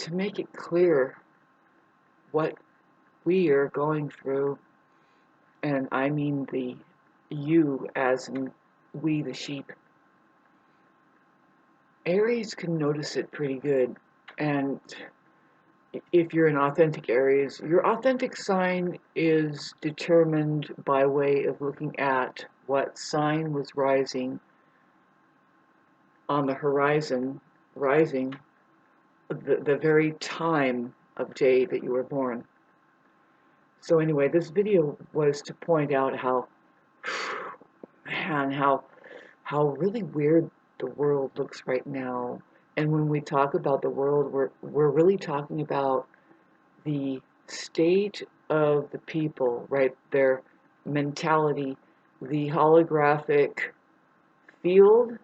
to make it clear what we are going through, and I mean the you as in we the sheep, Aries can notice it pretty good. And if you're in authentic Aries, your authentic sign is determined by way of looking at what sign was rising on the horizon, rising the very time of day that you were born. So anyway, this video was to point out how, man, how really weird the world looks right now. And when we talk about the world, we're really talking about the state of the people, right? Their mentality, the holographic field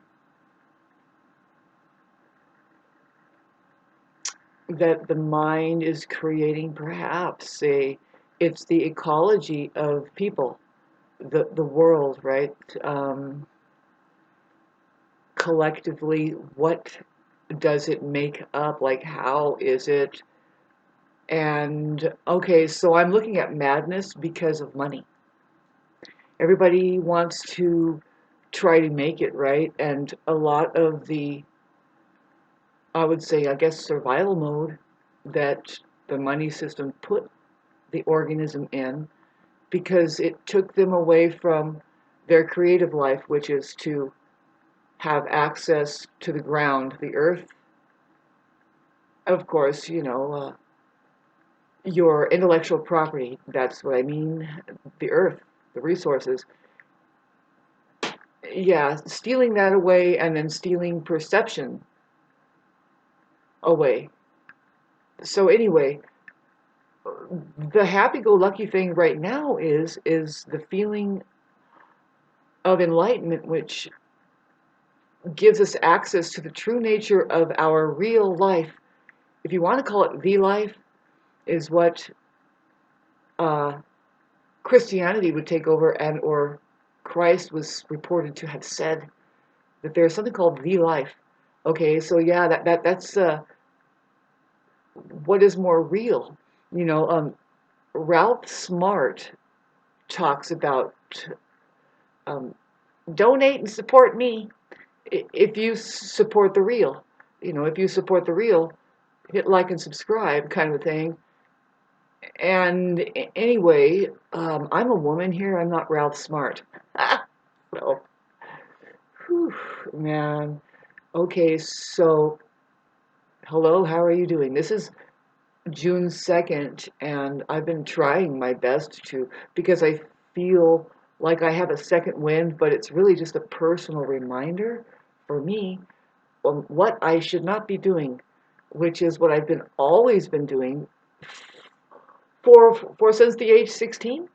that the mind is creating, perhaps. It's the ecology of people, the world, right? Collectively, what does it make up? Like, how is it? And okay, so I'm looking at madness because of money. Everybody wants to try to make it, right? And a lot of the, I would say, I guess, survival mode that the money system put the organism in, because it took them away from their creative life, which is to have access to the ground, the earth. Of course, your intellectual property, that's what I mean, the earth, the resources. Yeah, stealing that away and then stealing perception away. So anyway, the happy-go-lucky thing right now is the feeling of enlightenment, which gives us access to the true nature of our real life. If you want to call it the life, is what Christianity would take over, and or Christ was reported to have said, that there's something called the life. Okay, so yeah, that's what is more real. Ralph Smart talks about um, donate and support me if you support the real. If you support the real, hit like and subscribe, kind of a thing. And anyway, I'm a woman here. I'm not Ralph Smart. So, whew, man. Okay, so hello, how are you doing? This is June 2nd, and I've been trying my best to, because I feel like I have a second wind, but it's really just a personal reminder for me on what I should not be doing, which is what I've been always been doing for since the age 16.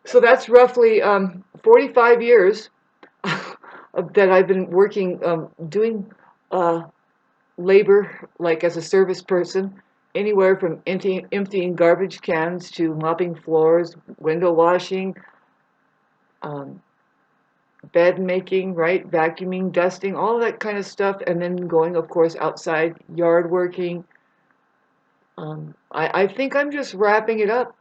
So that's roughly 45 years that I've been working, doing labor, like as a service person, anywhere from emptying garbage cans to mopping floors, window washing, um, bed making, right, vacuuming, dusting, all that kind of stuff, and then going, of course, outside, yard working. I think I'm just wrapping it up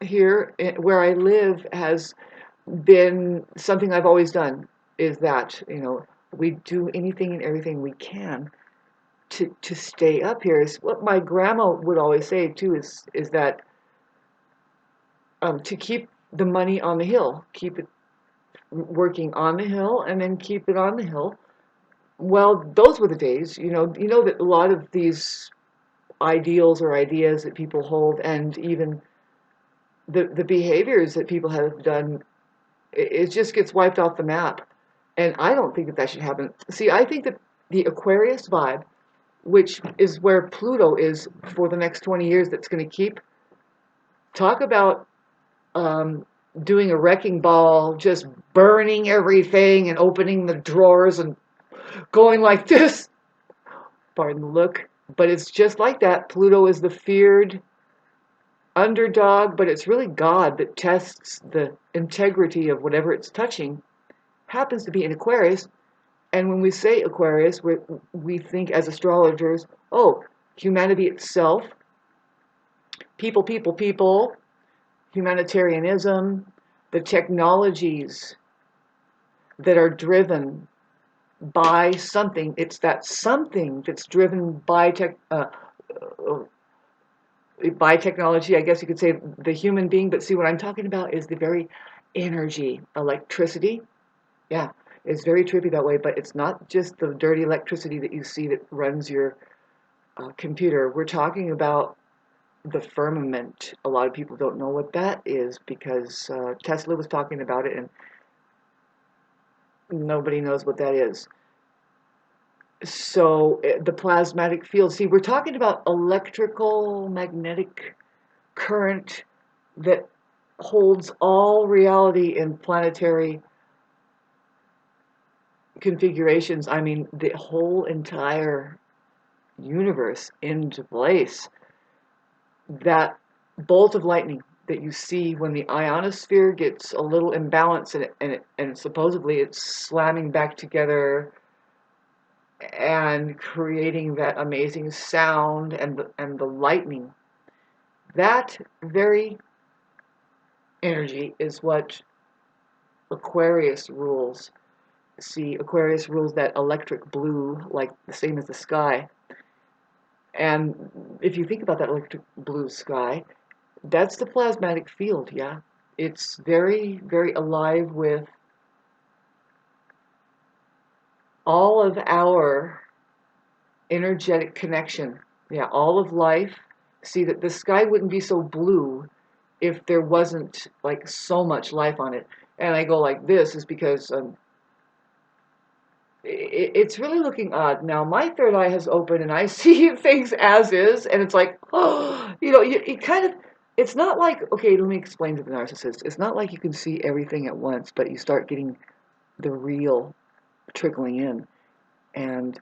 here. Where I live has been something I've always done, is that, we do anything and everything we can to stay up here. Is what my grandma would always say too, is that to keep the money on the hill, keep it working on the hill, and then keep it on the hill. Well, those were the days. You know that a lot of these ideals or ideas that people hold, and even the behaviors that people have done, it just gets wiped off the map. And I don't think that that should happen. See, I think that the Aquarius vibe, which is where Pluto is for the next 20 years, that's going to keep. Talk about doing a wrecking ball, just burning everything and opening the drawers and going like this. Pardon the look. But it's just like that. Pluto is the feared underdog, but it's really God that tests the integrity of whatever it's touching. Happens to be in Aquarius. And when we say Aquarius, we think as astrologers, oh, humanity itself, people, people, people, humanitarianism, the technologies that are driven by something. It's that something that's driven by technology. I guess you could say the human being. But see, what I'm talking about is the very energy, electricity. Yeah, it's very trippy that way. But it's not just the dirty electricity that you see that runs your computer. We're talking about the firmament. A lot of people don't know what that is because Tesla was talking about it, and nobody knows what that is. So the plasmatic field, see, we're talking about electrical magnetic current that holds all reality in planetary configurations. I mean, the whole entire universe into place. That bolt of lightning that you see when the ionosphere gets a little imbalanced and supposedly it's slamming back together and creating that amazing sound and the lightning. That very energy is what Aquarius rules. See, Aquarius rules that electric blue, like the same as the sky. And if you think about that electric blue sky, that's the plasmatic field, yeah. It's very, very alive with all of our energetic connection. Yeah, all of life. See, that the sky wouldn't be so blue if there wasn't like so much life on it. And I go like this is because it's really looking odd. Now, my third eye has opened and I see things as is, and it's like, oh, it kind of, it's not like, okay, let me explain to the narcissist. It's not like you can see everything at once, but you start getting the real trickling in. And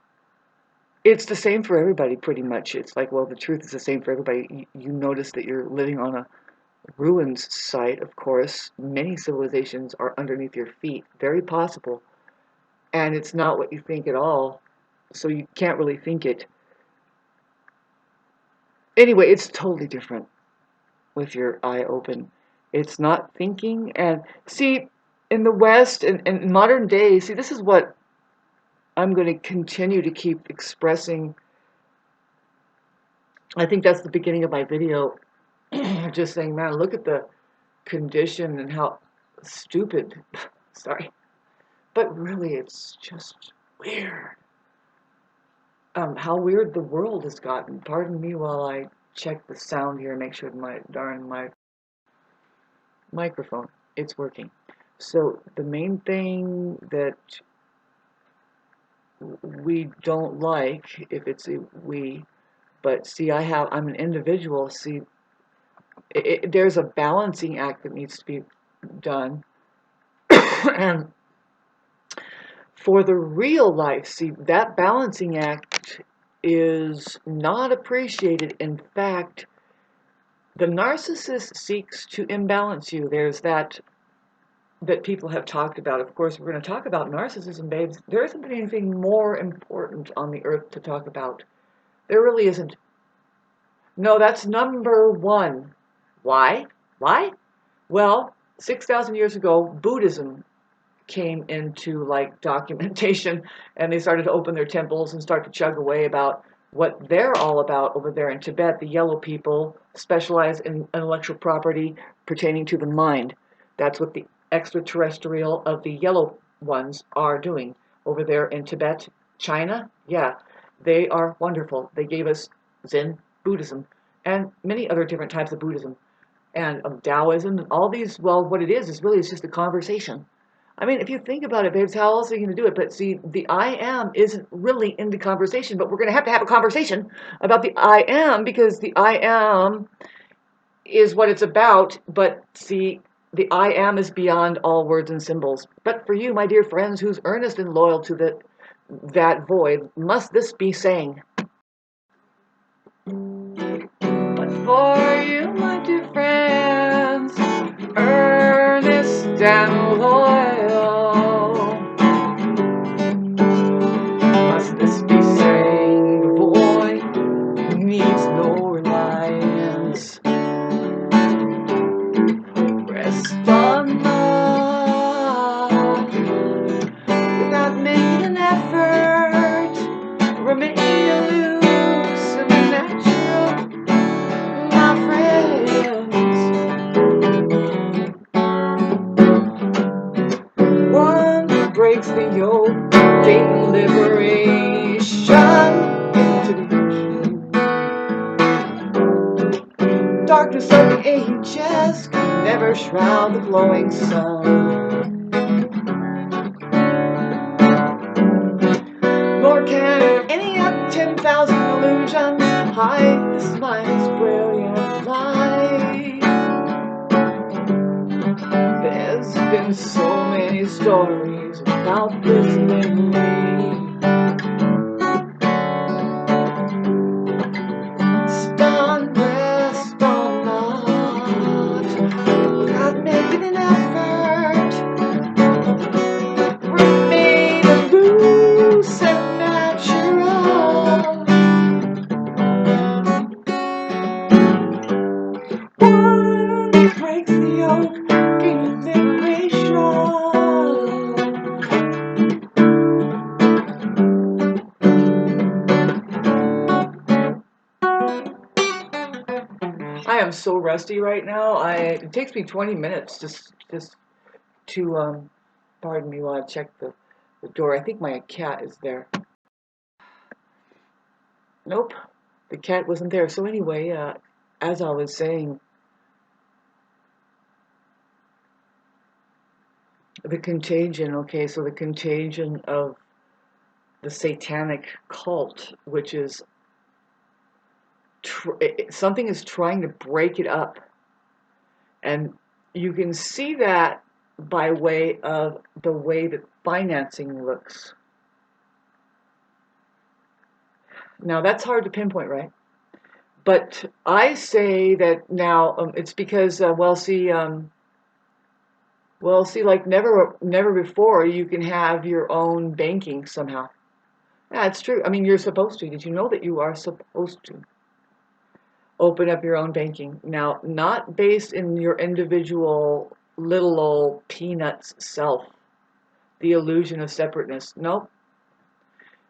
it's the same for everybody, pretty much. It's like, well, the truth is the same for everybody. You notice that you're living on a ruins site, of course. Many civilizations are underneath your feet, very possible. And it's not what you think at all, so you can't really think it. Anyway, it's totally different with your eye open. It's not thinking. And see, in the West and in modern day, see, this is what I'm going to continue to keep expressing. I think that's the beginning of my video. Just saying, man, look at the condition and how stupid, sorry, but really it's just weird. How weird the world has gotten. Pardon me while I check the sound here and make sure my darn microphone, it's working. So the main thing that we don't like, if it's a we, but see, I'm an individual. See, there's a balancing act that needs to be done. And for the real life, see, that balancing act is not appreciated. In fact, the narcissist seeks to imbalance you. There's that people have talked about. Of course, we're going to talk about narcissism, babes. There isn't anything more important on the earth to talk about. There really isn't. No, that's number one. Why? Why? Well, 6,000 years ago, Buddhism came into like documentation, and they started to open their temples and start to chug away about what they're all about over there in Tibet. The yellow people specialize in intellectual property pertaining to the mind. That's what the extraterrestrial of the yellow ones are doing over there in Tibet, China. Yeah, they are wonderful. They gave us Zen Buddhism and many other different types of Buddhism and of Taoism and all these. Well, what it is really it's just a conversation. I mean, if you think about it, babes, how else are you going to do it? But see, the I am isn't really in the conversation, but we're going to have a conversation about the I am because the I am is what it's about. But see, the I am is beyond all words and symbols. But for you, my dear friends, who's earnest and loyal to that void, must this be saying? But for you, my dear friends, earnest and loyal, generation into the darkness of the ages can never shroud the glowing sun. Nor can any of 10,000 illusions hide this mind's brilliant light. There's been so many stories about this lately. Stun, rest on not. Without making an effort, remain loose and natural. One breaks the yoke, gains liberation. I am so rusty right now. It takes me 20 minutes just to pardon me while I check the door. I think my cat is there. Nope, the cat wasn't there. So anyway, as I was saying, the contagion. Okay, so the contagion of the satanic cult, which is something is trying to break it up, and you can see that by way of the way that financing looks. Now that's hard to pinpoint, right? But I say that now it's because like never before you can have your own banking somehow. Yeah, it's true. I mean, you're supposed to. Did you know that you are supposed to open up your own banking? Now, not based in your individual little old peanuts self, the illusion of separateness. Nope.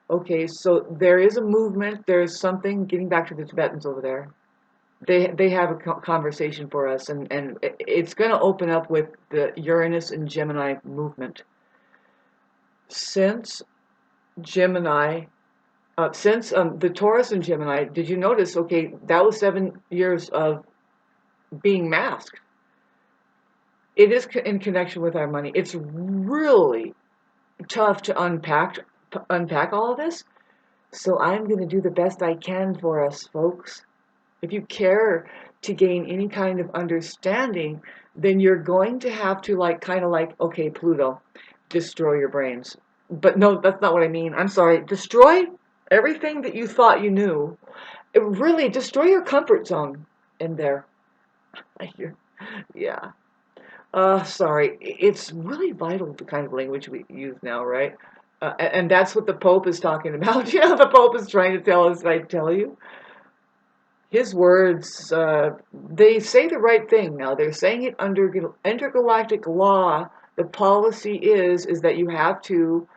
Okay, so there is a movement. There's something, getting back to the Tibetans over there. They have a conversation for us, and it's going to open up with the Uranus and Gemini movement. Since Gemini, since the Taurus and Gemini, did you notice, okay, that was 7 years of being masked. It is in connection with our money. It's really tough to unpack all of this. So I'm going to do the best I can for us, folks. If you care to gain any kind of understanding, then you're going to have to okay, Pluto, destroy your brains. But no, that's not what I mean. I'm sorry. Destroy everything that you thought you knew. It really destroy your comfort zone in there. Yeah. Sorry. It's really vital the kind of language we use now, right? And that's what the Pope is talking about. You know, the Pope is trying to tell us, I tell you. His words, they say the right thing now. They're saying it under intergalactic law. The policy is that you have to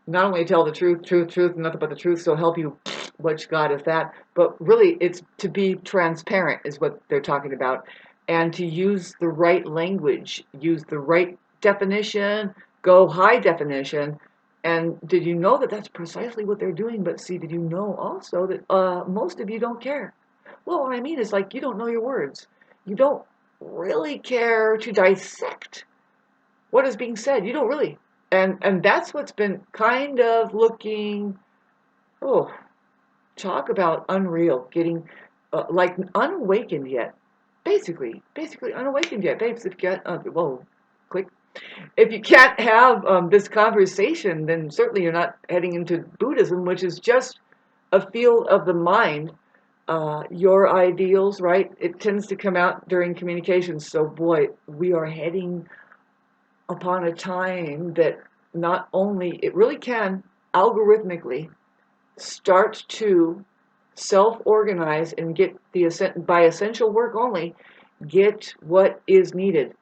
not only tell the truth, and nothing but the truth, so help you, which God is that, but really it's to be transparent is what they're talking about, and to use the right language, use the right definition, go high definition. And did you know that that's precisely what they're doing? But see, did you know also that most of you don't care? Well, what I mean is, like, you don't know your words. You don't really care to dissect what is being said. You don't really. And that's what's been kind of looking, oh, talk about unreal, getting like unawakened yet. Basically unawakened yet. Babes, if you can't, whoa, quick. If you can't have this conversation, then certainly you're not heading into Buddhism, which is just a field of the mind. Your ideals, right? It tends to come out during communication. So, boy, we are heading upon a time that not only, it really can algorithmically start to self-organize and get by essential work only, get what is needed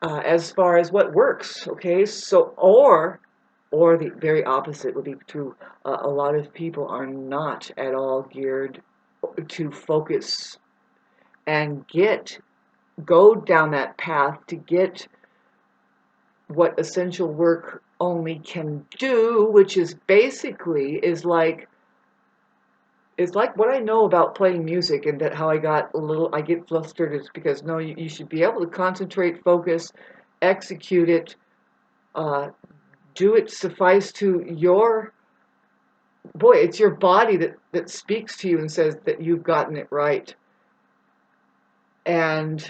as far as what works, okay? So, or the very opposite would be true. A lot of people are not at all geared to focus and go down that path to get what essential work only can do, which is basically is like what I know about playing music, and that how I get flustered is because no, you should be able to concentrate, focus, execute it, uh, do it suffice to your boy. It's your body that speaks to you and says that you've gotten it right. And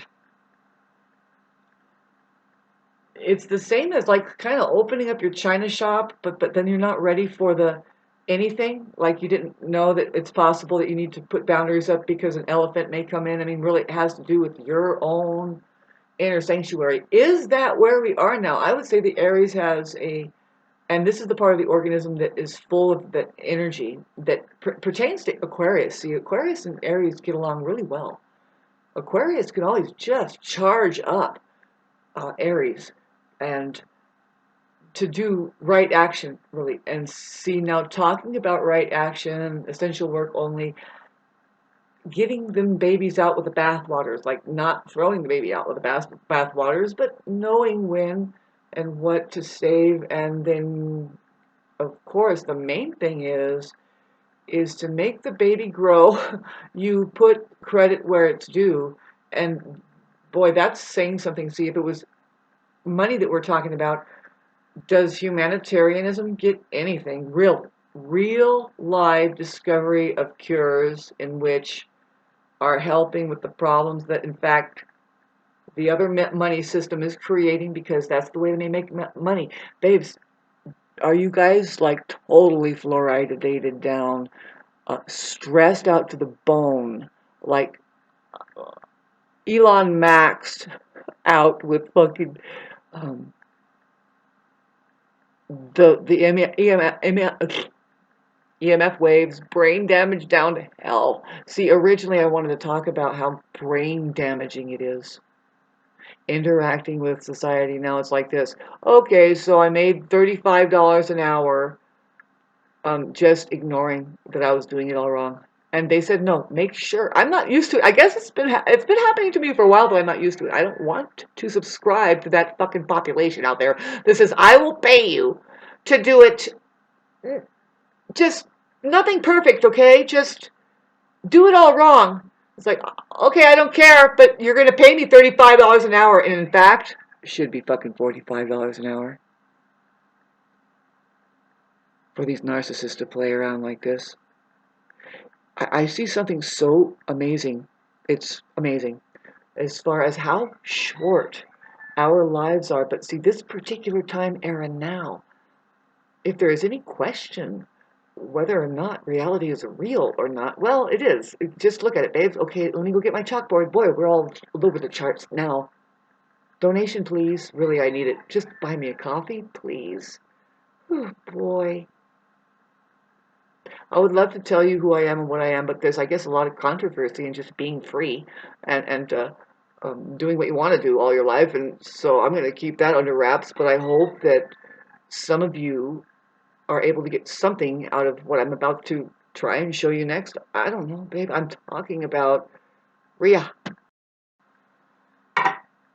it's the same as like kind of opening up your china shop, but then you're not ready for the anything. Like you didn't know that it's possible that you need to put boundaries up because an elephant may come in. I mean, really, it has to do with your own inner sanctuary. Is that where we are now? I would say the Aries has and this is the part of the organism that is full of that energy that pertains to Aquarius. See, Aquarius and Aries get along really well. Aquarius can always just charge up Aries and to do right action, really. And see, now talking about right action, essential work only, getting them babies out with the bathwaters, like not throwing the baby out with the bathwaters, but knowing when and what to save. And then, of course, the main thing is to make the baby grow. You put credit where it's due. And boy, that's saying something. See, if it was money that we're talking about, does humanitarianism get anything? Real live discovery of cures in which are helping with the problems that, in fact, the other money system is creating, because that's the way they make money. Babes, are you guys like totally fluoridated down, stressed out to the bone, like Elon maxed out with fucking um, the EMF waves, brain damage down to hell. See, originally I wanted to talk about how brain damaging it is interacting with society. Now it's like this. Okay, so I made $35 an hour, just ignoring that I was doing it all wrong. And they said, no, make sure. I'm not used to it. I guess it's been happening to me for a while, but I'm not used to it. I don't want to subscribe to that fucking population out there that says, I will pay you to do it. Just nothing perfect, okay? Just do it all wrong. It's like, okay, I don't care, but you're going to pay me $35 an hour. And in fact, it should be fucking $45 an hour for these narcissists to play around like this. I see something so amazing. It's amazing as far as how short our lives are. But see, this particular time era now, if there is any question whether or not reality is real or not, well, it is. Just look at it, babes. Okay, let me go get my chalkboard. Boy, we're all over the charts now. Donation, please. Really, I need it. Just buy me a coffee, please. Oh, boy. I would love to tell you who I am and what I am, but there's, I guess, a lot of controversy in just being free and doing what you want to do all your life. And so I'm going to keep that under wraps, but I hope that some of you are able to get something out of what I'm about to try and show you next. I don't know, babe. I'm talking about Rhea.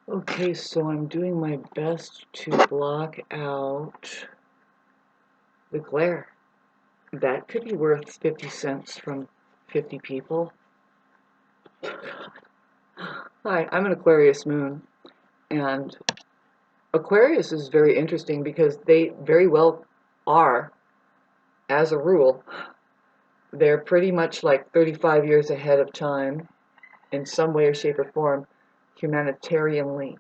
Okay, so I'm doing my best to block out the glare. That could be worth 50 cents from 50 people. Hi, I'm an Aquarius moon, and Aquarius is very interesting because they very well are, as a rule, they're pretty much like 35 years ahead of time in some way or shape or form, humanitarianly.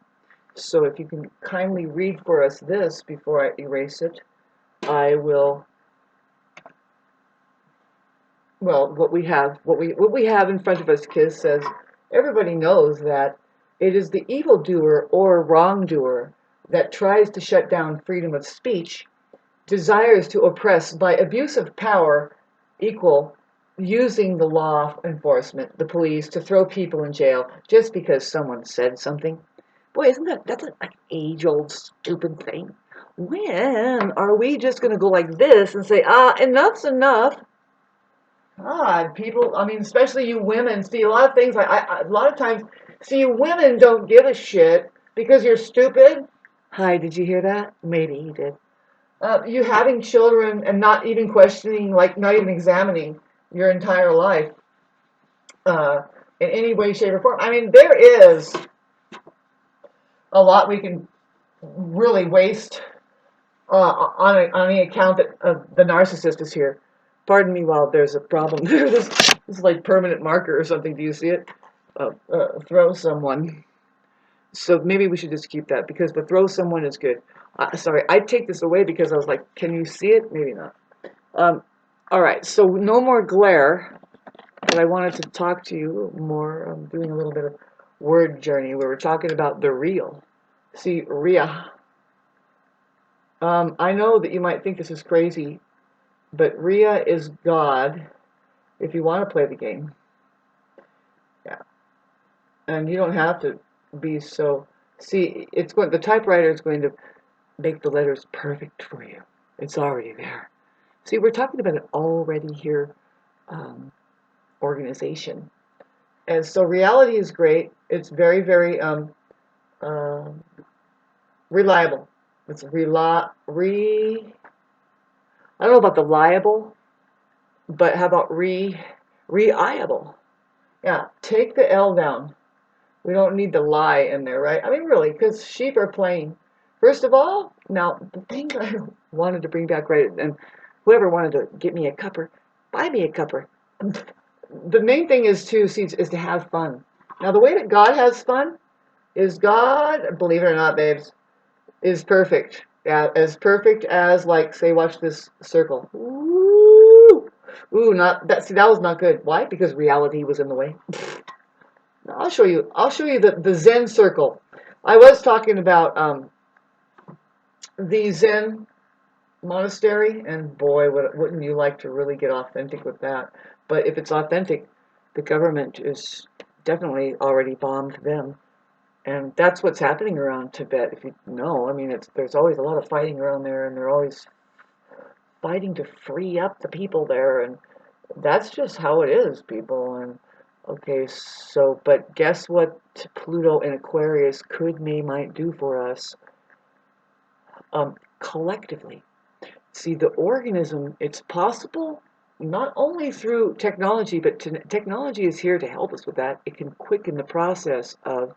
So if you can kindly read for us this before I erase it, I will. Well, what we have in front of us, Kiss says, everybody knows that it is the evildoer or wrongdoer that tries to shut down freedom of speech, desires to oppress by abuse of power, equal using the law enforcement, the police, to throw people in jail just because someone said something. Boy, that's an age-old stupid thing. When are we just going to go like this and say, enough's enough? God, people, I mean, especially you women, see a lot of things, a lot of times, see, you women don't give a shit because you're stupid. Hi, did you hear that? Maybe he did. You having children and not even questioning, like not even examining your entire life uh, in any way, shape, or form. I mean, there is a lot we can really waste on the account that the narcissist is here. Pardon me while there's a problem there. This is like permanent marker or something. Do you see it? Throw someone. So maybe we should just keep that because the throw someone is good. Sorry, I take this away because I was like, can you see it? Maybe not. All right, so no more glare. But I wanted to talk to you more. I'm doing a little bit of word journey where we're talking about the real. See, Ria. I know that you might think this is crazy, but Ria is God if you want to play the game. Yeah. And you don't have to be so. See, it's going. The typewriter is going to make the letters perfect for you. It's already there. See, we're talking about an already here organization. And so reality is great. It's very, very uh, reliable. It's I don't know about the liable, but how about reliable? Yeah, take the L down. We don't need the lie in there, right? I mean, really, because sheep are plain. First of all, now the thing that I wanted to bring back, right, and whoever wanted to get me a cupper, buy me a cupper. The main thing is is to have fun. Now, the way that God has fun is God, believe it or not, babes, is perfect. Yeah, as perfect as, like, say, watch this circle. Ooh, ooh, not that. See, that was not good. Why? Because reality was in the way. Now, I'll show you. I'll show you the Zen circle. I was talking about the Zen monastery, and boy, wouldn't you like to really get authentic with that? But if it's authentic, the government is definitely already bombed them. And that's what's happening around Tibet, if you know. I mean, there's always a lot of fighting around there, and they're always fighting to free up the people there, and that's just how it is, people. And okay, so, but guess what Pluto in Aquarius might do for us collectively? See, the organism, it's possible not only through technology, but technology is here to help us with that. It can quicken the process of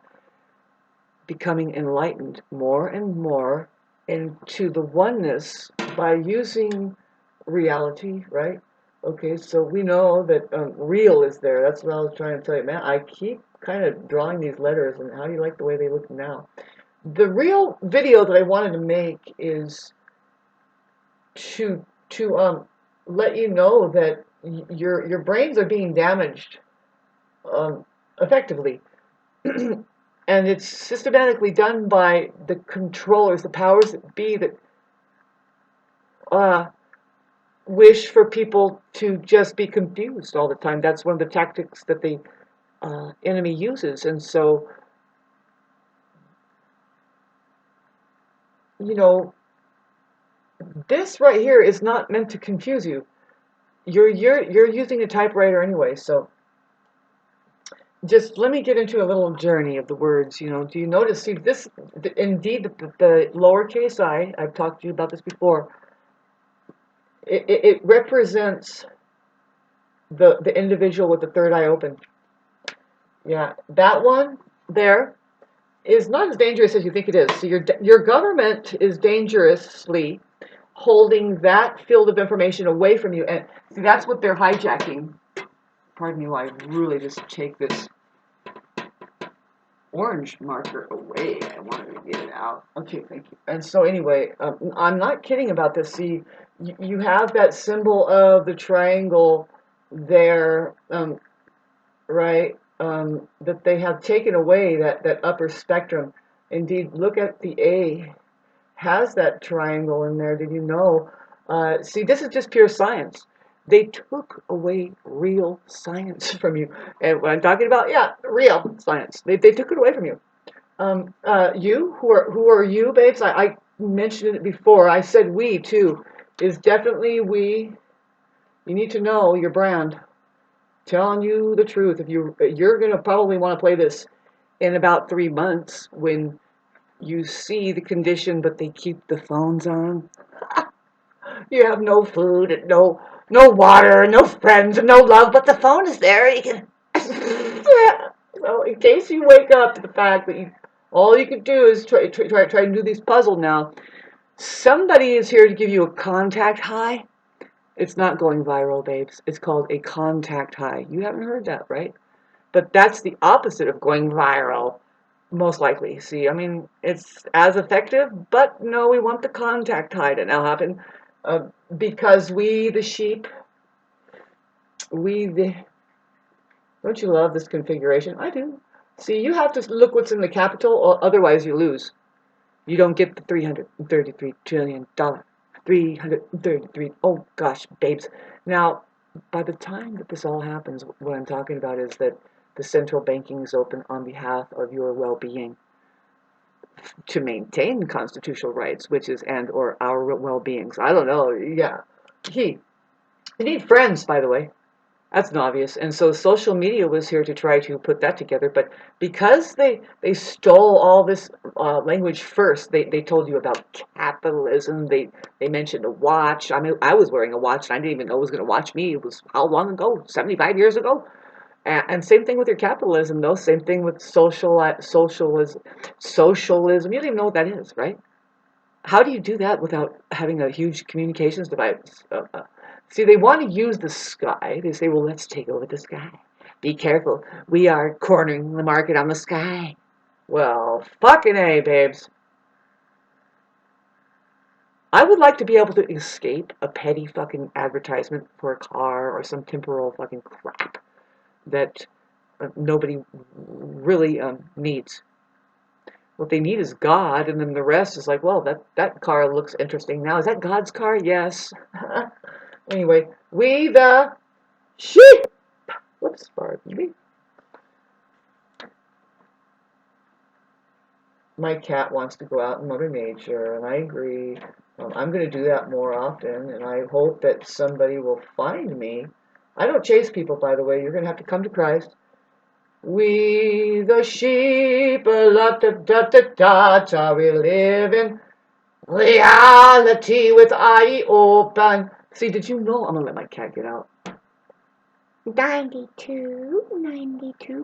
becoming enlightened more and more into the oneness by using reality, right? Okay, so we know that real is there. That's what I was trying to tell you, man. I keep kind of drawing these letters, and how do you like the way they look now? The real video that I wanted to make is to let you know that your brains are being damaged effectively. And it's systematically done by the controllers, the powers that be, that uh, wish for people to just be confused all the time. That's one of the tactics that the enemy uses. And so, you know, this right here is not meant to confuse you. You're using a typewriter anyway, so just let me get into a little journey of the words. You know, do you notice? See, this indeed the lowercase I. I've talked to you about this before. It represents the individual with the third eye open. Yeah, that one there is not as dangerous as you think it is. So your government is dangerously holding that field of information away from you, and see that's what they're hijacking. Pardon me while I really just take this orange marker away. I wanted to get it out. Okay, thank you. And so anyway, I'm not kidding about this. See, you have that symbol of the triangle there, right? That they have taken away that upper spectrum. Indeed, look at the A. Has that triangle in there. Did you know? See, this is just pure science. They took away real science from you. And what I'm talking about, yeah, real science. They took it away from you. Who are you, babes? I mentioned it before. I said we, too, is definitely we. You need to know your brand. Telling you the truth. If you're going to probably want to play this in about 3 months when you see the condition, but they keep the phones on. You have no food and no water, no friends, and no love, but the phone is there. You can. So in case you wake up to the fact that all you can do is try and do these puzzles now. Somebody is here to give you a contact high. It's not going viral, babes. It's called a contact high. You haven't heard that, right? But that's the opposite of going viral, most likely. See, I mean, it's as effective, but no, we want the contact high to now happen because we, the sheep, we, the. Don't you love this configuration? I do. See, you have to look what's in the capital, or otherwise you lose. You don't get the $333 trillion. 333. Oh gosh, babes. Now, by the time that this all happens, what I'm talking about is that the central banking is open on behalf of your well-being to maintain constitutional rights, which is and or our well-beings. I don't know. Yeah. You need friends, by the way. That's an obvious. And so social media was here to try to put that together. But because they stole all this language first, they told you about capitalism. They mentioned a watch. I mean, I was wearing a watch, and I didn't even know it was going to watch me. It was how long ago? 75 years ago? And same thing with your capitalism, though. Same thing with socialism. Socialism. You don't even know what that is, right? How do you do that without having a huge communications device? See, they want to use the sky. They say, well, let's take over the sky. Be careful. We are cornering the market on the sky. Well, fucking A, babes. I would like to be able to escape a petty fucking advertisement for a car or some temporal fucking crap that nobody really needs. What they need is God, and then the rest is like, well, that car looks interesting. Now, is that God's car? Yes. Anyway, we the sheep. Whoops, pardon me. My cat wants to go out in Mother Nature, and I agree. I'm going to do that more often, and I hope that somebody will find me. I don't chase people, by the way. You're going to have to come to Christ. We the sheep, la-da-da-da-da, we live in reality with eye open. See, did you know? I'm going to let my cat get out. 92.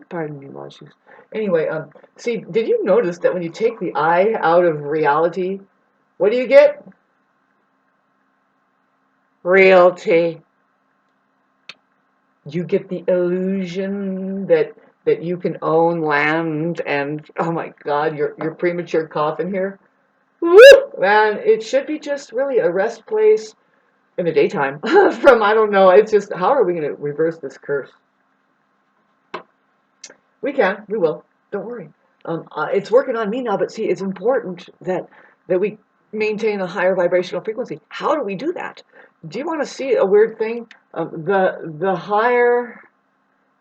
Pardon me, while she's. Anyway, see, did you notice that when you take the I out of reality, what do you get? Realty. You get the illusion that you can own land, and oh my God, your premature cough in here. Woo! Man, it should be just really a rest place in the daytime. From I don't know. It's just how are we going to reverse this curse? We can. We will. Don't worry. It's working on me now, but see, it's important that we maintain a higher vibrational frequency. How do we do that? Do you want to see a weird thing? The higher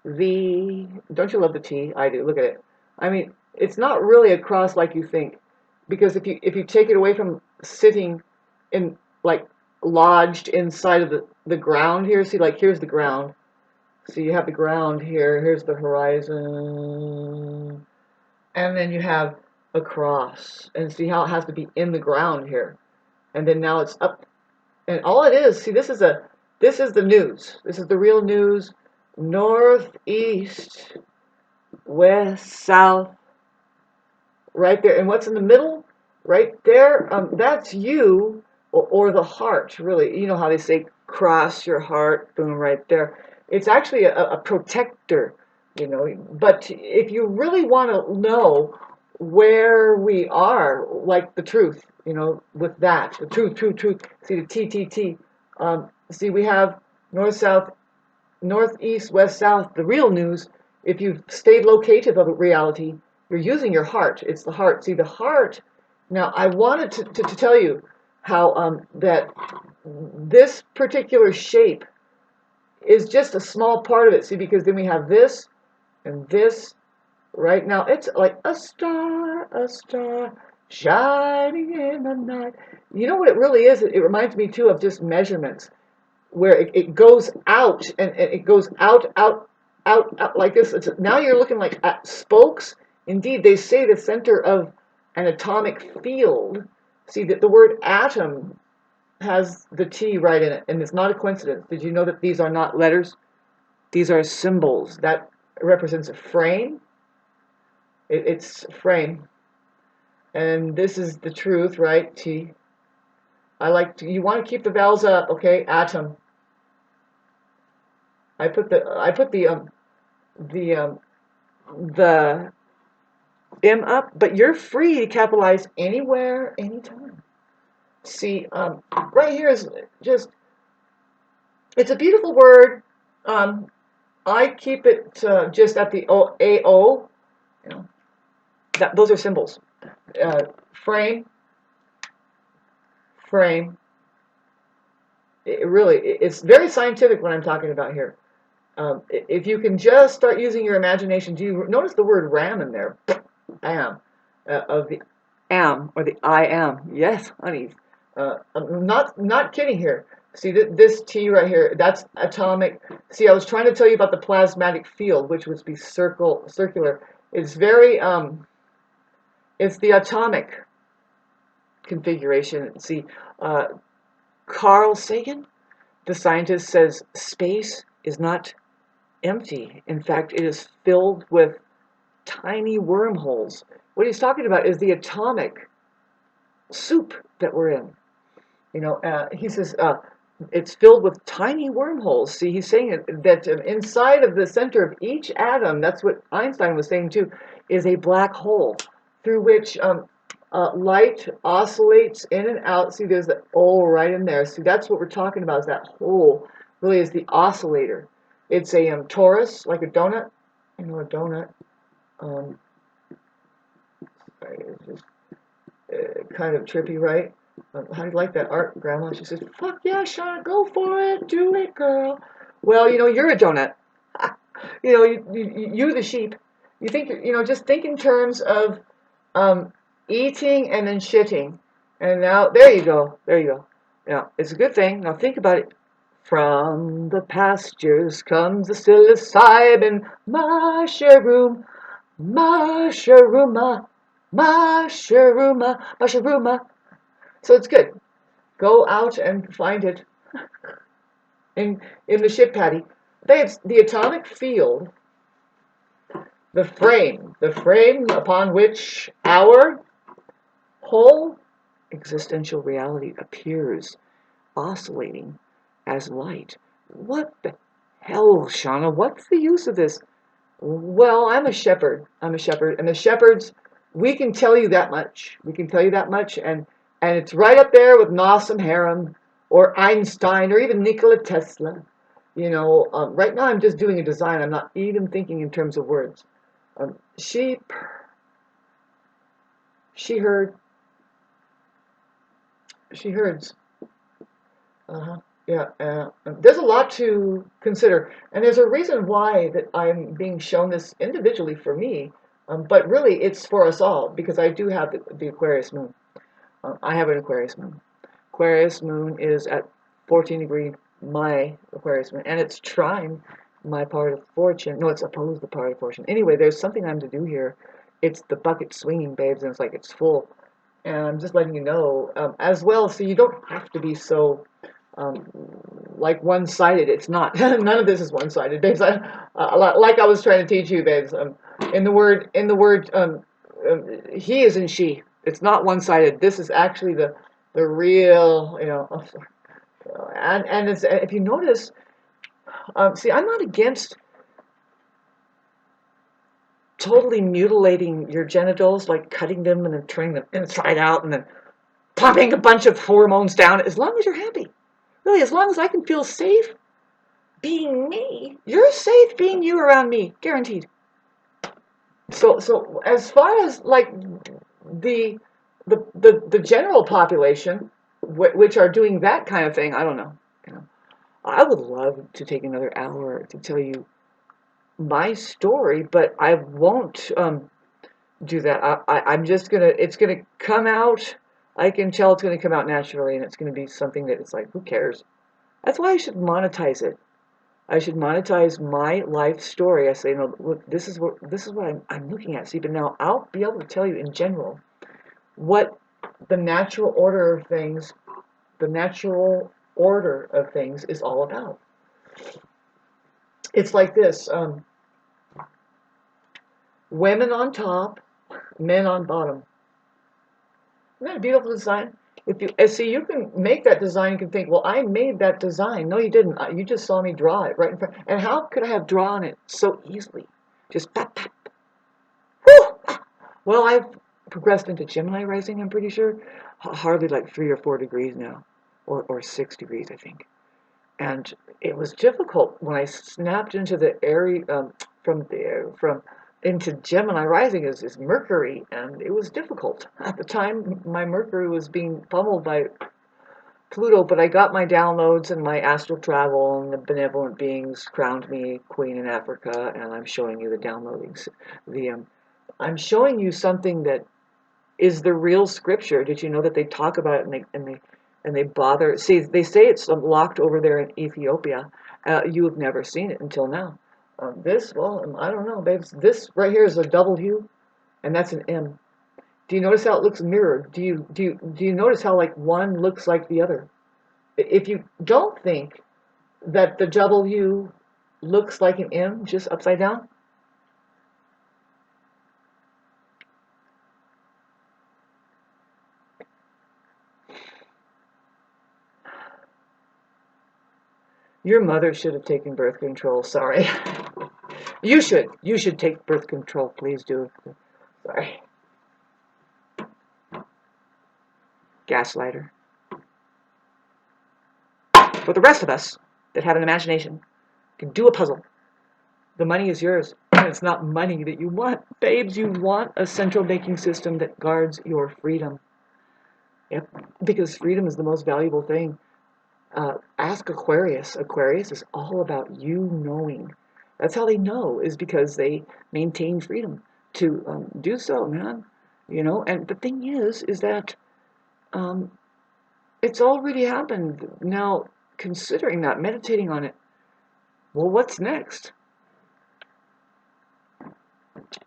the don't you love the T? I do. Look at it. I mean, it's not really a cross like you think, because if you take it away from sitting in like lodged inside of the ground here, see, like here's the ground. So you have the ground here, here's the horizon, and then you have a cross. And see how it has to be in the ground here. And then now it's up. And all it is, see, this is the news. This is the real news. North, east, west, south, right there. And what's in the middle? Right there, that's you, or the heart, really. You know how they say, cross your heart, boom, right there. It's actually a protector, you know. But if you really want to know where we are, like the truth, you know, with that, the truth. See the T. See, we have north, south, north, east, west, south. The real news. If you've stayed located of reality, you're using your heart. It's the heart. See, the heart. Now, I wanted to tell you how that this particular shape is just a small part of it. See, because then we have this and this. Right now, it's like a star shining in the night. You know what it really is? It reminds me too of just measurements, where it goes out and it goes out like this. Now you're looking like at spokes. Indeed, they say the center of an atomic field. See that the word atom has the T right in it, and it's not a coincidence. Did you know that these are not letters? These are symbols. That represents a frame. It's a frame. And this is the truth, right? T. You want to keep the vowels up, okay? Atom. I put the M up, but you're free to capitalize anywhere, anytime. See, right here is just, it's a beautiful word. Um, I keep it just at the AO. You know, those are symbols. Frame, frame. It's very scientific what I'm talking about here. If you can just start using your imagination, do you notice the word RAM in there? Am. Of the am, or the I am. Yes, honey. I'm not kidding here. See, this T right here, that's atomic. See, I was trying to tell you about the plasmatic field, which would be circular. It's very, it's the atomic configuration. See, uh, Carl Sagan, the scientist, says space is not empty. In fact, it is filled with tiny wormholes. What he's talking about is the atomic soup that we're in. He says it's filled with tiny wormholes. See, he's saying that inside of the center of each atom, that's what Einstein was saying too, is a black hole through which light oscillates in and out. See, there's the O right in there. See, that's what we're talking about, is that hole really is the oscillator. It's a torus, like a donut. A donut. Um, it's just kind of trippy, right? How do you like that art, Grandma? She says, fuck yeah, Shauna, go for it. Do it, girl. Well, you're a donut. You the sheep. You think, just think in terms of um, eating and then shitting. And now, there you go. There you go. Now, it's a good thing. Now, think about it. From the pastures comes the psilocybin mushroom, mushrooma, mushrooma, mushrooma. So it's good. Go out and find it in the ship paddy. It's the atomic field, the frame upon which our whole existential reality appears, oscillating as light. What the hell, Shauna? What's the use of this? Well, I'm a shepherd. And the shepherds, we can tell you that much. We can tell you that much, and it's right up there with Nassim Haram or Einstein or even Nikola Tesla. Right now I'm just doing a design. I'm not even thinking in terms of words. Sheep, she heard, she herds. Uh-huh. Yeah, there's a lot to consider, and there's a reason why that I'm being shown this individually for me, but really it's for us all because I do have the Aquarius moon. I have an Aquarius moon. Aquarius moon is at 14 degree my Aquarius moon, and it's trine my part of fortune. No, it's opposed the part of fortune. Anyway, there's something I'm to do here. It's the bucket swinging, babes, and it's like it's full. And I'm just letting you know as well, so you don't have to be so um, like one-sided. It's not. None of this is one-sided, babes. Like I was trying to teach you, babes. In the word, he is in she. It's not one-sided. This is actually the real, and if you notice, see, I'm not against totally mutilating your genitals, like cutting them and then turning them inside out and then pumping a bunch of hormones down, as long as you're happy. Really, as long as I can feel safe being me, you're safe being you around me, guaranteed. So as far as like the the general population, which are doing that kind of thing, I don't know. I would love to take another hour to tell you my story, but I won't do that. I'm just gonna. It's gonna come out. I can tell it's gonna come out naturally, and it's gonna be something that it's like, who cares? That's why I should monetize it. I should monetize my life story. I say, no, look, this is what I'm looking at. See, but now I'll be able to tell you in general what the natural order of things the natural order of things is all about. It's like this, women on top, men on bottom. Isn't that a beautiful design? If you see, you can make that design. You can think, well, I made that design. No, you didn't. You just saw me draw it right in front. And how could I have drawn it so easily? Just pop, pop. Whew! Well, I've progressed into Gemini rising. I'm pretty sure, hardly like 3 or 4 degrees now, or 6 degrees, I think. And it was difficult when I snapped into the area from into Gemini rising is Mercury, and it was difficult at the time. My Mercury was being pummeled by Pluto, but I got my downloads and my astral travel, and the benevolent beings crowned me queen in Africa, and I'm showing you the downloadings. I'm showing you something that is the real scripture. Did you know that they talk about it and they bother? See, they say it's locked over there in Ethiopia. You have never seen it until now. Well, I don't know, babes. This right here is a double hue, and that's an M. Do you notice how it looks mirrored? Do you notice how like one looks like the other? If you don't think that the double hue looks like an M just upside down, your mother should have taken birth control. Sorry. You should. You should take birth control. Please do. Sorry. Gaslighter. For the rest of us that have an imagination, can do a puzzle. The money is yours. And it's not money that you want. Babes, you want a central banking system that guards your freedom. Yep. Because freedom is the most valuable thing. Ask Aquarius. Aquarius is all about you knowing. That's how they know, is because they maintain freedom to do so, man. And the thing is that it's already happened. Now, considering that, meditating on it, well, what's next?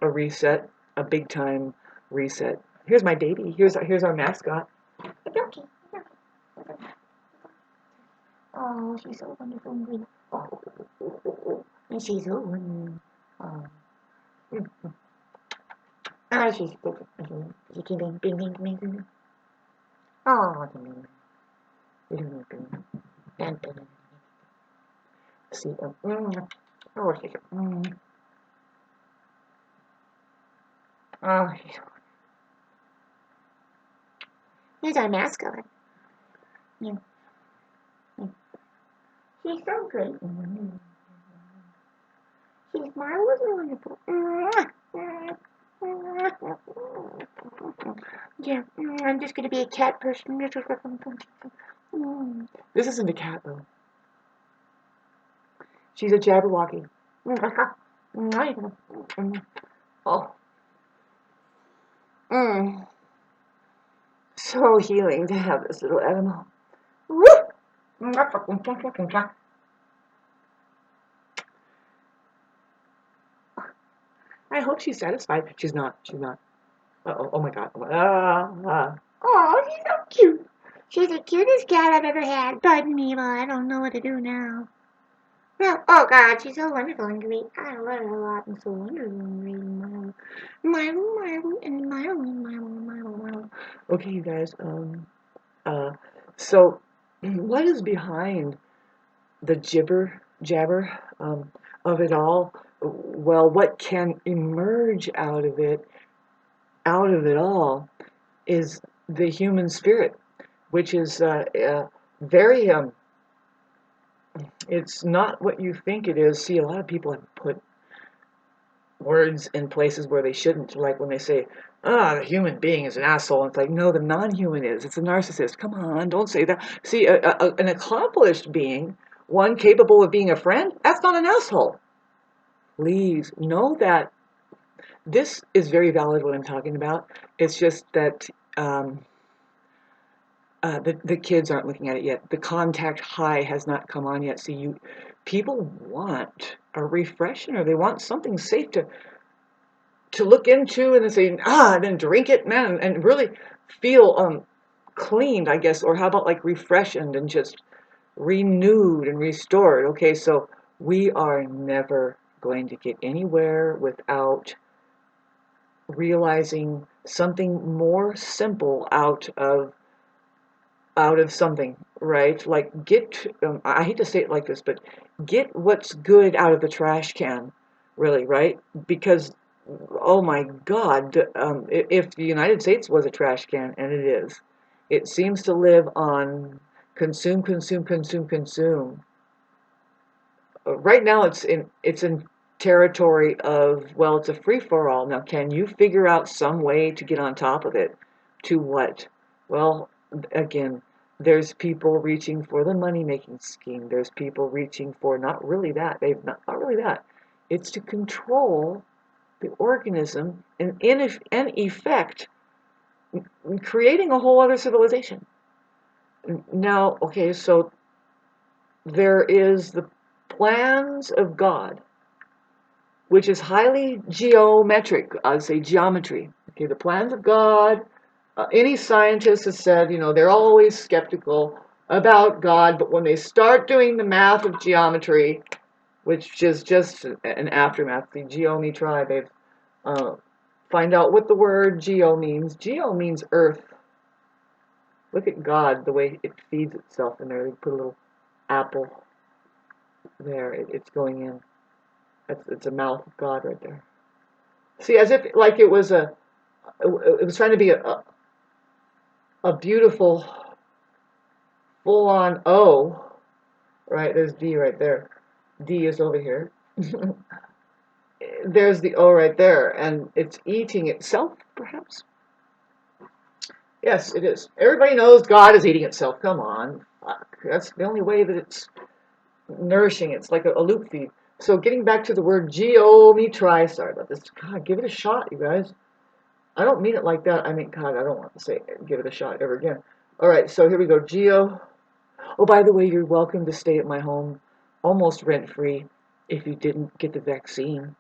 A reset, a big time reset. Here's my baby. Here's our mascot. Oh, she's so wonderful and green. Oh, and she's so wonderful. Oh, she's good. She can bing, bing, bing, bing. Oh, bing, bing, bing, bing, bing. See, Oh, she's oh, here's our mascot. Yeah. She's so great. She's marvelous and wonderful. Yeah, I'm just gonna be a cat person. this isn't a cat though. She's a Jabberwocky. Oh, so healing to have this little animal. I hope she's satisfied. She's not. She's not. Uh-oh. Oh my God. Oh, she's so cute. She's the cutest cat I've ever had. Pardon me, well, I don't know what to do now. Well, oh God, she's so wonderful and great. I love her a lot and so wonderful and great and marvel. Okay, you guys. So what is behind the jabber of it all? Well, what can emerge out of it all, is the human spirit, which is very it's not what you think it is. See, a lot of people have put words in places where they shouldn't, like when they say, the human being is an asshole. It's like, no, the non-human is. It's a narcissist. Come on, don't say that. See, an accomplished being, one capable of being a friend, that's not an asshole. Please know that this is very valid what I'm talking about. It's just that the kids aren't looking at it yet. The contact high has not come on yet. So people want a refresher. They want something safe to look into, and then say, and then drink it, man, and really feel cleaned, I guess, or how about like refreshened and just renewed and restored? Okay, so we are never going to get anywhere without realizing something more simple out of something, right? Like I hate to say it like this, but get what's good out of the trash can, really, right? Because, oh my God, if the United States was a trash can, and it is, it seems to live on consume, consume, consume, consume. Right now it's in territory of, well, it's a free for all. Now, can you figure out some way to get on top of it? To what? Well, again, there's people reaching for the money making scheme. There's people reaching for not really that. Not really that. It's to control the organism and in effect creating a whole other civilization. Now, okay, so there is the plans of God, which is highly geometric. I'd say geometry. Okay, the plans of God. Any scientist has said, they're always skeptical about God, but when they start doing the math of geometry, which is just an aftermath, the geo me try, babe. Uh, find out what the word geo means. Geo means earth. Look at God, the way it feeds itself in there. They put a little apple there. It's going in. It's a mouth of God right there. See, as if like it was trying to be a beautiful full-on O, right? There's D right there. D is over here. There's the O right there, and it's eating itself, perhaps? Yes, it is. Everybody knows God is eating itself. Come on. That's the only way that it's nourishing. It's like a loop feed. So getting back to the word geometry, sorry about this. God, give it a shot, you guys. I don't mean it like that. I mean, God, I don't want to say give it a shot ever again. All right, so here we go. Oh, by the way, you're welcome to stay at my home almost rent-free if you didn't get the vaccine.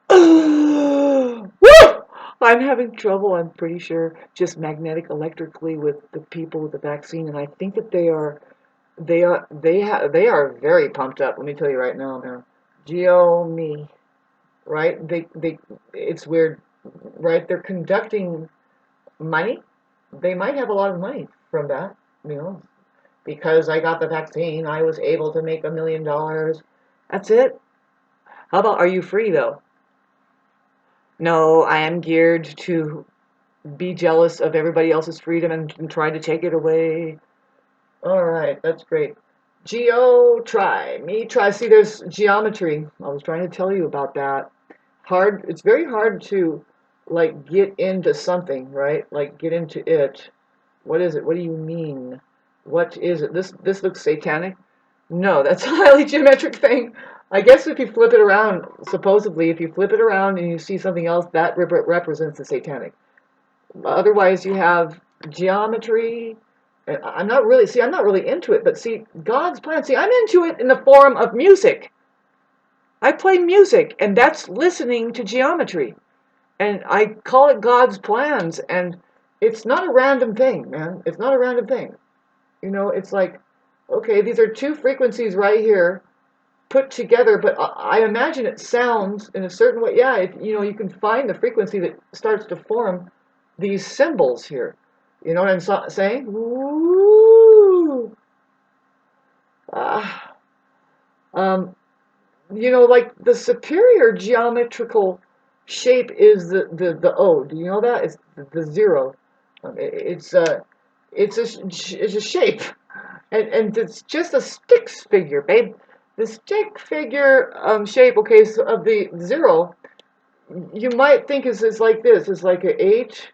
Woo! I'm having trouble, I'm pretty sure, just magnetic electrically with the people with the vaccine, and I think that they are very pumped up. Let me tell you right now, man. Geo me, right? It's weird, right? They're conducting money. They might have a lot of money from that, you know, because I got the vaccine, I was able to make $1 million. That's it. How about, are you free though? No, I am geared to be jealous of everybody else's freedom and try to take it away. All right, that's great. Me try. See, there's geometry. I was trying to tell you about that. It's very hard to like get into something, right? Like get into it. What is it? What do you mean? What is it? This looks satanic. No, that's a highly geometric thing. I guess if you flip it around, supposedly, if you flip it around and you see something else, that represents the satanic. Otherwise, you have geometry. I'm not really into it, but see, God's plan. See, I'm into it in the form of music. I play music, and that's listening to geometry. And I call it God's plans, and it's not a random thing, man. It's not a random thing. It's like, okay, these are two frequencies right here put together, but I imagine it sounds in a certain way. Yeah, you can find the frequency that starts to form these symbols here. You know what I'm saying? Ooh. Ah. Um, like the superior geometrical shape is the O. Do you know that? It's the zero. It's a shape, and it's just a stick figure, babe. The stick figure shape. Okay, so of the zero, you might think is like this. It's like a H,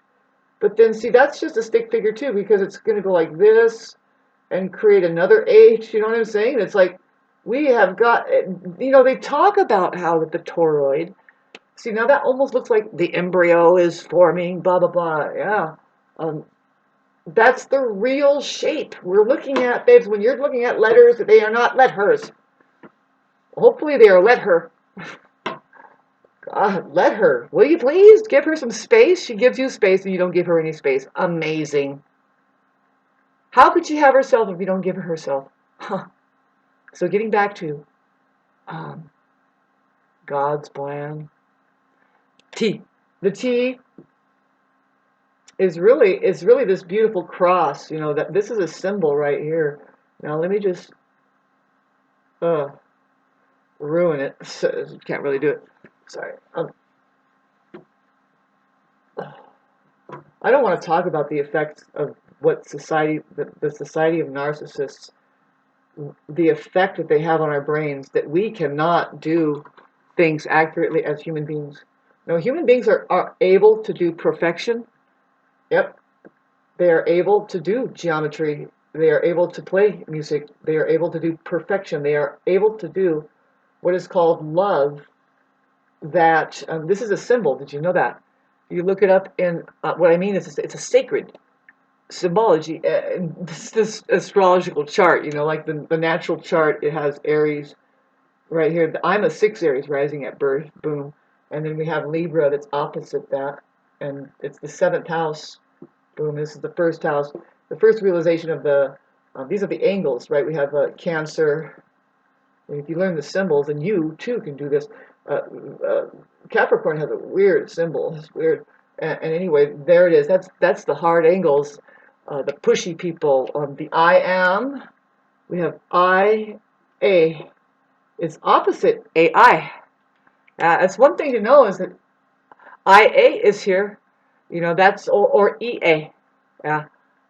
but then see that's just a stick figure too because it's going to go like this and create another H. You know what I'm saying? It's like we have got, they talk about how the toroid, see, now that almost looks like the embryo is forming, blah, blah, blah. Yeah. Um, that's the real shape we're looking at, babes. When you're looking at letters, they are not letters. Hopefully they are let her. God, let her. Will you please give her some space? She gives you space and you don't give her any space. Amazing. How could she have herself if you don't give her herself? Huh. So getting back to um, God's plan. T. The T is really this beautiful cross. You know that this is a symbol right here. Now let me just uh, ruin it. So, can't really do it. Sorry. I don't want to talk about the effects of what society, the society of narcissists, the effect that they have on our brains, that we cannot do things accurately as human beings. No, human beings are able to do perfection. Yep. They are able to do geometry. They are able to play music. They are able to do perfection. They are able to do what is called love. That this is a symbol. Did you know that? You look it up in what I mean is it's a sacred symbology. This astrological chart. You know, like the natural chart. It has Aries right here. I'm a 6 Aries rising at birth. Boom. And then we have Libra that's opposite that, and it's the 7th house. Boom. This is the first house. The first realization of these are the angles, right? We have Cancer. If you learn the symbols, and you too can do this. Uh, uh, Capricorn has a weird symbol. It's weird. And anyway, there it is. That's the hard angles, the pushy people. The I am. We have I, A. It's opposite AI. That's one thing to know is that IA is here. You know, that's or EA. Yeah.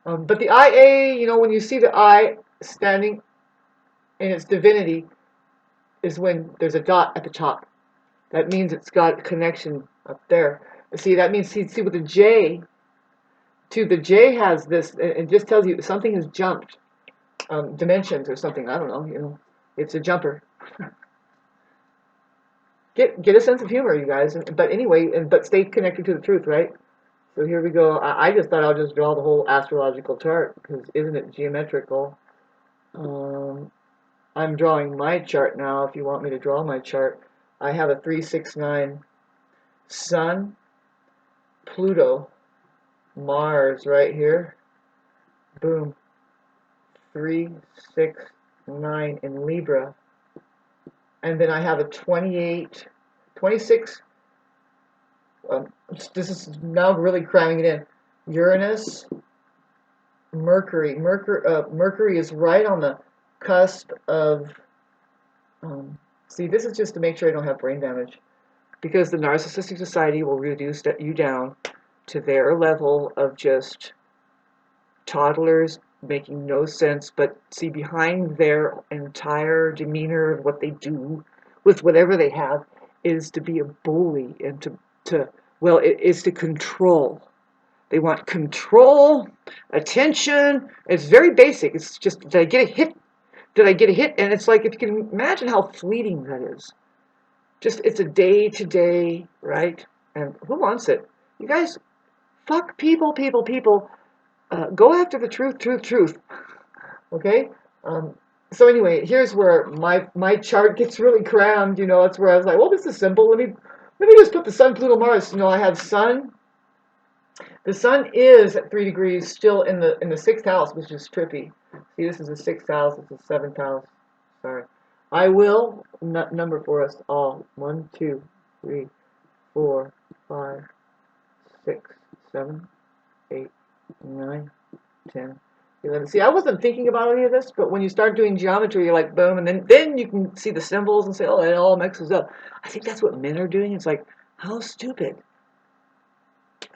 But the IA, you know, when you see the I standing in its divinity, is when there's a dot at the top. That means it's got a connection up there. See, that means, see with the J, too, the J has this, it just tells you something has jumped, dimensions or something, I don't know, you know, it's a jumper. Get a sense of humor, you guys, but anyway, but stay connected to the truth, right? So here we go. I just thought I'll just draw the whole astrological chart, because isn't it geometrical? Um, I'm drawing my chart now, if you want me to draw my chart. I have a 369 Sun, Pluto, Mars right here. Boom. 369 in Libra. And then I have a 28, 26. This is now really cramming it in. Uranus, Mercury. Mercury is right on the cusp of. See, this is just to make sure I don't have brain damage, because the narcissistic society will reduce you down to their level of just toddlers making no sense, but see, behind their entire demeanor of what they do with whatever they have is to be a bully and to well, it is to control. They want control, attention. It's very basic. It's just, did I get a hit? Did I get a hit? And it's like, if you can imagine how fleeting that is. Just, it's a day to day, right? And who wants it? You guys, fuck people, people, people. Go after the truth, truth, truth. Okay? So anyway, here's where my chart gets really crammed. You know, that's where I was like, well, this is simple. Let me just put the Sun, Pluto, Mars. You know, I have Sun. The Sun is at 3 degrees still in the 6th house, which is trippy. See, this is the 6th house. It's the 7th house. Sorry. I will number for us all. 1, 2, 3, 4, 5, 6, 7, 8, 9, 10, 11. See, I wasn't thinking about any of this, but when you start doing geometry, you're like, boom, and then you can see the symbols and say, oh, it all mixes up. I think that's what men are doing. It's like, how stupid.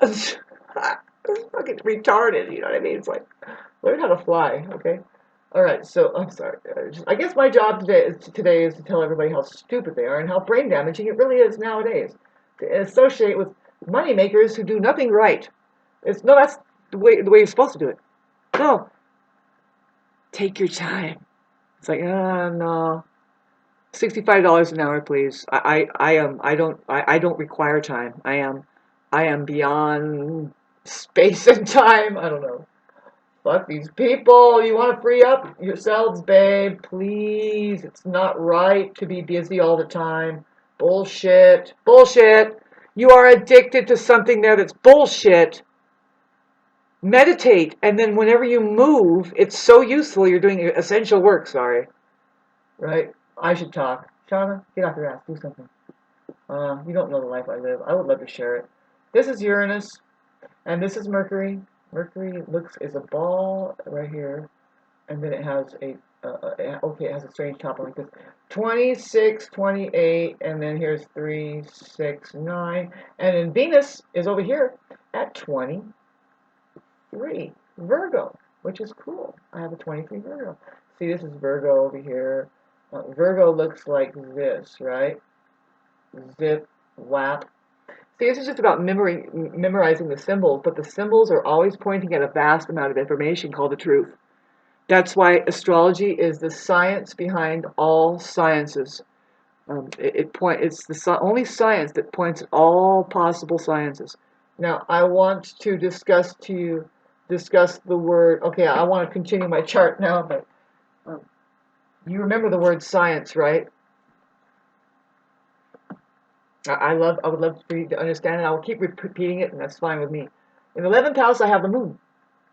It's fucking retarded, you know what I mean? It's like, learn how to fly, okay? All right, so I'm sorry. I guess my job today is to tell everybody how stupid they are and how brain damaging it really is nowadays to associate with moneymakers who do nothing right. No, that's the way you're supposed to do it. No, take your time. It's like, no, $65 an hour, please. I don't require time. I am beyond space and time. I don't know. Fuck these people. You want to free up yourselves, babe? Please. It's not right to be busy all the time. Bullshit. Bullshit. You are addicted to something there that's bullshit. Meditate, and then whenever you move, it's so useful. You're doing essential work. Sorry, right? I should talk. Shauna, get off your ass. Do something. You don't know the life I live. I would love to share it. This is Uranus, and this is Mercury. Mercury is a ball right here, and then it has okay, it has a strange top like this. 26, 28, and then here's 3, 6, 9, and then Venus is over here at 23, Virgo, which is cool. I have a 23 Virgo. See, this is Virgo over here. Virgo looks like this, right? Zip, whap. See, this is just about memorizing the symbols, but the symbols are always pointing at a vast amount of information called the truth. That's why astrology is the science behind all sciences. It's the only science that points at all possible sciences. Now, I want to discuss the word. Okay, I want to continue my chart now, but um, you remember the word science, right? I would love for you to understand it. I will keep repeating it, and that's fine with me. In the 11th house, I have the moon.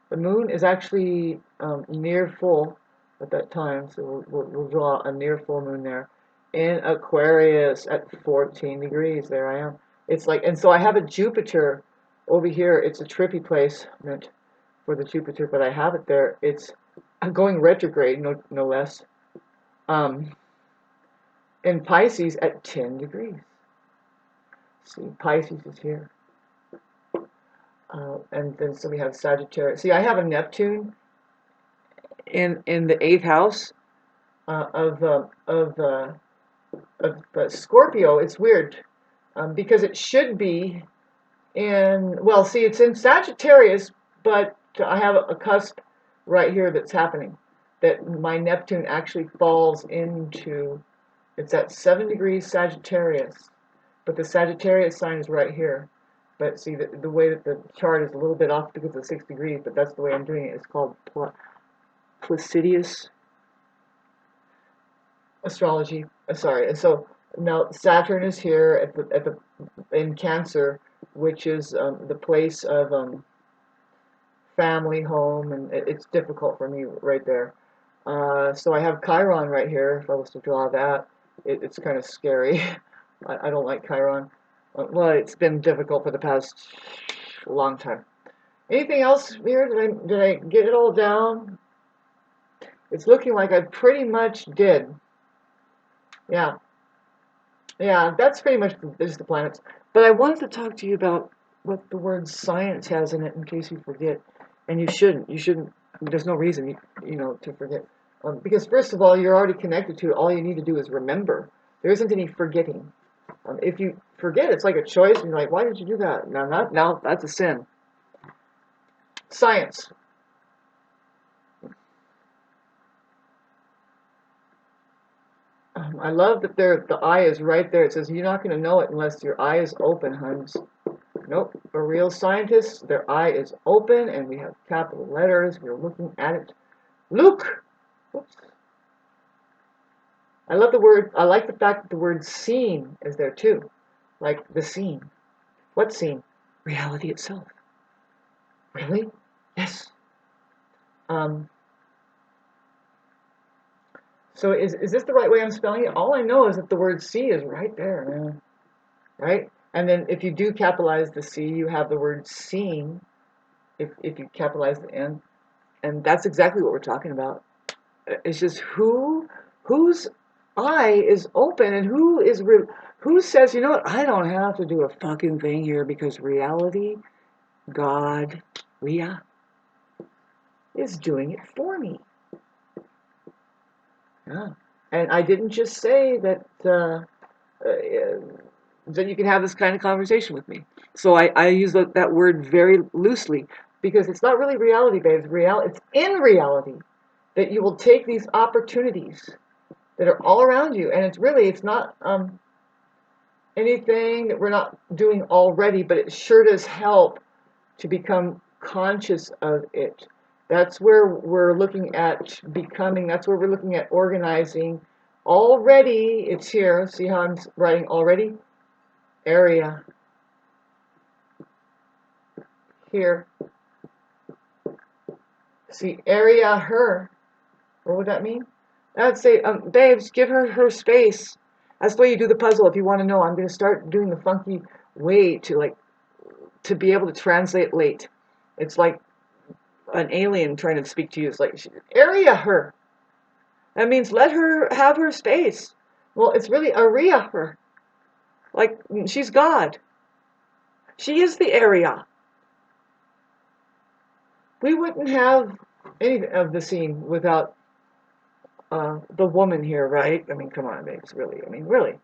The moon is actually near full at that time, so we'll draw a near full moon there. In Aquarius at 14 degrees, there I am. It's like, and so I have a Jupiter over here. It's a trippy placement for the Jupiter, but I have it there. I'm going retrograde, no less. Um, in Pisces at 10 degrees. See, Pisces is here. And then so we have Sagittarius. See, I have a Neptune in the 8th house of Scorpio. It's weird because it should be well, see, it's in Sagittarius, but I have a cusp right here that's happening. That my Neptune actually falls into. It's at 7 degrees Sagittarius, but the Sagittarius sign is right here. But see, the way that the chart is a little bit off because of 6 degrees, but that's the way I'm doing it. It's called Placidius astrology. Sorry. And so now Saturn is here in Cancer, which is the place of family, home, and it's difficult for me right there. So I have Chiron right here. If I was to draw that, it's kind of scary. I don't like Chiron. Well, it's been difficult for the past long time. Anything else here? Did I get it all down? It's looking like I pretty much did. Yeah, yeah, that's pretty much just the planets. But I wanted to talk to you about what the word science has in it, in case you forget. And you shouldn't. You shouldn't. There's no reason, to forget. Because first of all, you're already connected to it. All you need to do is remember. There isn't any forgetting. If you forget, it's like a choice, and you're like, why did you do that? Now that's a sin. Science. I love that the eye is right there. It says you're not going to know it unless your eye is open, Huns. Nope. For real scientists, their eye is open, and we have capital letters. We're looking at it. Look! Oops. I love the word. I like the fact that the word seen is there too. Like the scene. What scene? Reality itself. Really? Yes. Um, so is this the right way I'm spelling it? All I know is that the word see is right there, man. Right? And then if you do capitalize the C, you have the word seen, if you capitalize the N. And that's exactly what we're talking about. It's just whose eye is open and who says, you know what, I don't have to do a fucking thing here because reality, God, Ria, is doing it for me. Yeah. And I didn't just say that you can have this kind of conversation with me. So I use that word very loosely because it's not really reality, babe. It's in reality that you will take these opportunities that are all around you, and it's not anything that we're not doing already, but it sure does help to become conscious of it. That's where we're looking at becoming. That's where we're looking at organizing. Already, it's here. See how I'm writing already? Area. Here. See, area her. What would that mean? I'd say, babes, give her space. That's the way you do the puzzle. If you want to know, I'm going to start doing the funky way to be able to translate late. It's like an alien trying to speak to you. It's like area her. That means let her have her space. Well, it's really area her. Like she's God. She is the area. We wouldn't have any of the scene without the woman here, right? I mean, come on, babes, really. I mean, really,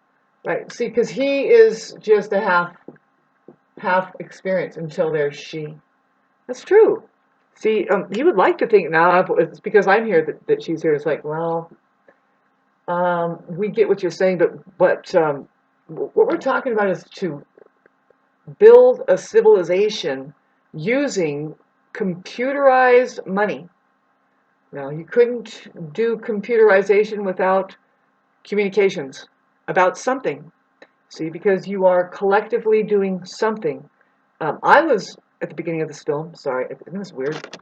right? See, because he is just a half experience until there's she. That's true. See, he would like to think now it's because I'm here that she's here. It's like, well, we get what you're saying, but what we're talking about is to build a civilization using computerized money. Now, you couldn't do computerization without communications about something. See, because you are collectively doing something. I was at the beginning of this film. Sorry, isn't this weird?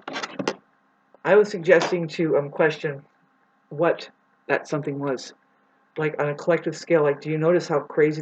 I was suggesting to question what that something was, like on a collective scale. Like, do you notice how crazy